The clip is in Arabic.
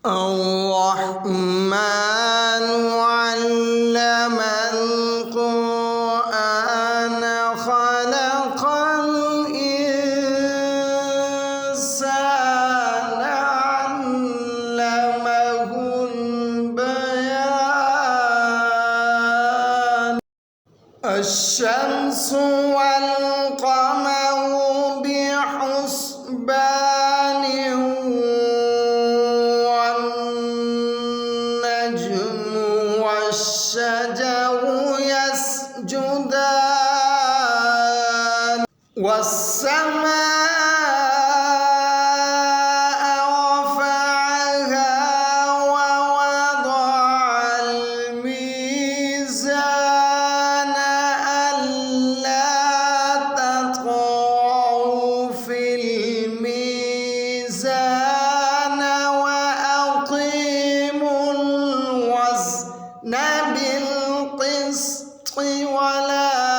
الرحمن علم القرآن خلق الإنسان علمه البيان الشمس والقمر بحسبان والنجم والشجر يسجدان والسماء رفعها ووضع الميزان ألا تطغوا في الميزان وأقيموا الوزن بالقسط ولا